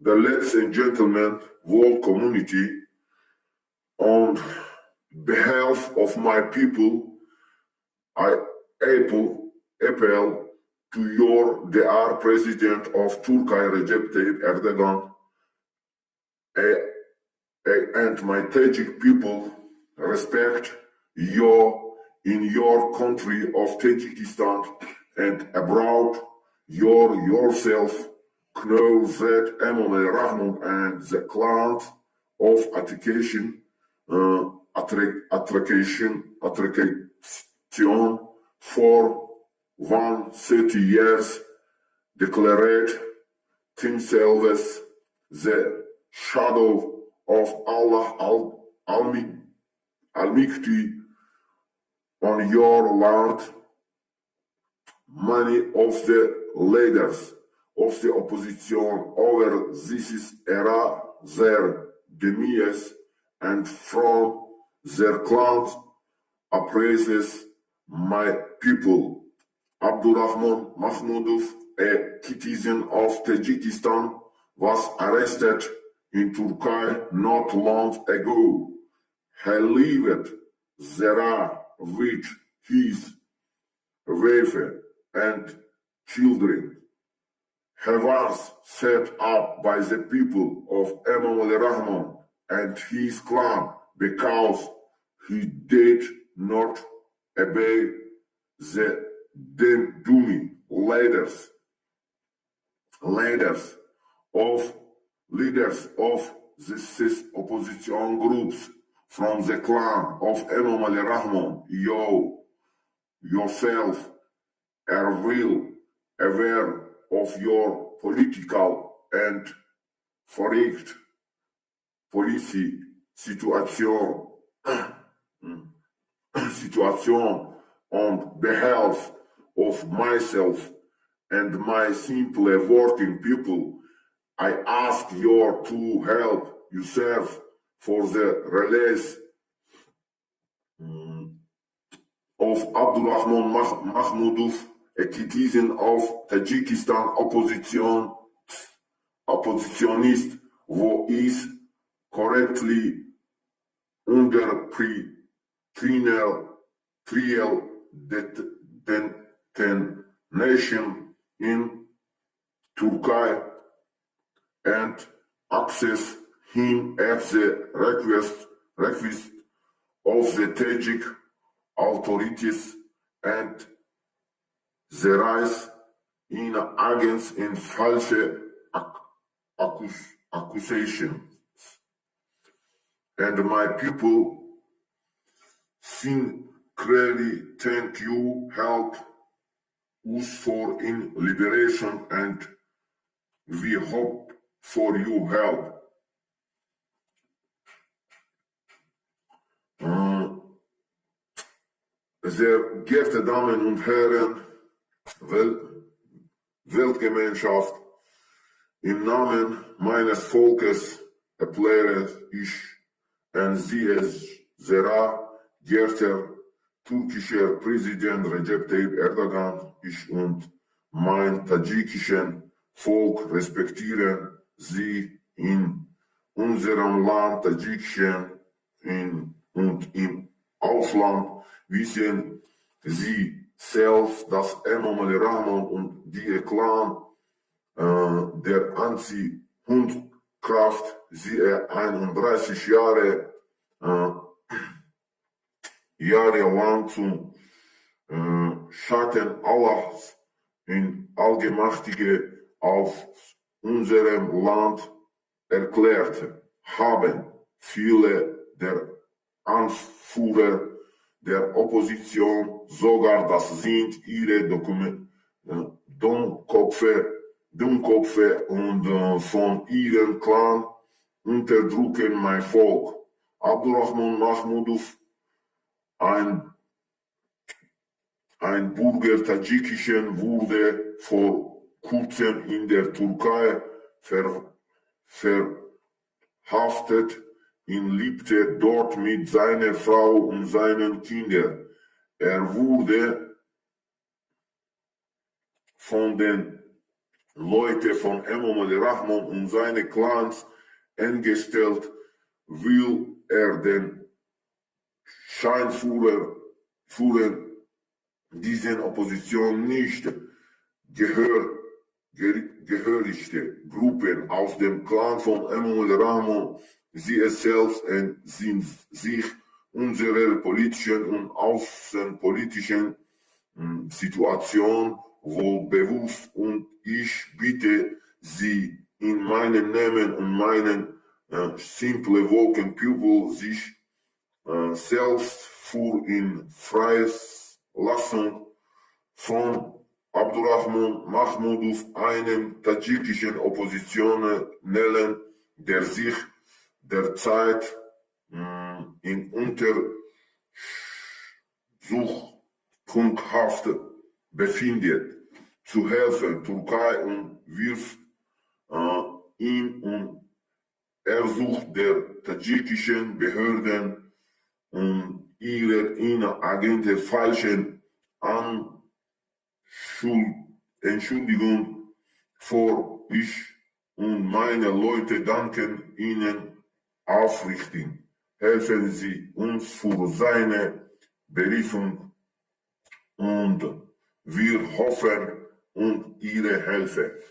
ladies and gentlemen, world community, on behalf of my people, I appeal to your dear President of Turkey, Recep Tayyip Erdogan, and my Tajik people, respect in your country of Tajikistan and abroad, yourself know that Emmanuel Rahman and the clan of attraction for 130 years declared themselves the shadow of Allah Almighty on your land. Many of the leaders of the opposition over this era their demise and from their clans appraises my people. Abdurakhman Mahmudov, a citizen of Tajikistan, was arrested in Turkey not long ago. He lived there with his wife and children. He was set up by the people of Emmanuel Rahman and his clan because he did not obey the dummy leaders of these opposition groups from the clan of Emmanuel Rahman. Yourself are well aware of your political and foreign policy situation on behalf of myself and my simple working people. I ask you to help yourself for the release of Abdurakhman Mahmudov, a citizen of Tajikistan oppositionist who is currently under trial detention in Turkey, and access him at the request of the Tajik authorities and the rise in against in false accusations. And my people sincerely thank you, help us for in liberation, and we hope for your help. Sehr geehrte Damen und Herren, Weltgemeinschaft, im Namen meines Volkes erkläre ich an Sie sehr geehrter türkischer Präsident Recep Tayyip Erdogan, ich und mein tadschikischen Volk respektieren Sie in unserem Land Tadschikistan und im Ausland. Wissen Sie selbst, dass Emmanuel Rahman und die Clan der Anti-Hund-Kraft sie 31 Jahre lang zum Schatten Allahs in Allgemächtige auf unserem Land erklärt haben. Viele der Anführer der Opposition, sogar das sind ihre Dummköpfe und von ihrem Clan unterdrücken mein Volk. Abdurakhman Mahmudov, ein Bürger Tadschikistan, wurde vor kurzem in der Türkei verhaftet und lebte dort mit seiner Frau und seinen Kindern. Er wurde von den Leute von Abdurakhman und seine Clans eingestellt, will er den Scheinführer führen, diesen Opposition nicht gehörigte Gruppen aus dem Clan von Abdurakhman, sie es selbst sind sich unserer politischen und außenpolitischen Situation wohl bewusst und ich bitte Sie in meinem Namen und meinen simple Woken People sich selbst für in Freilassung von Abdurakhman Mahmudov, einem tadschikischen Oppositionellen, der sich derzeit in Untersuchungshaft befindet, zu helfen. Türkei und wirft ihn und ersucht der tadschikischen Behörden und ihre Agenten falschen Entschuldigung vor. Ich und meine Leute danken Ihnen aufrichtig. Helfen Sie uns für seine Berufung und wir hoffen und Ihre Hilfe.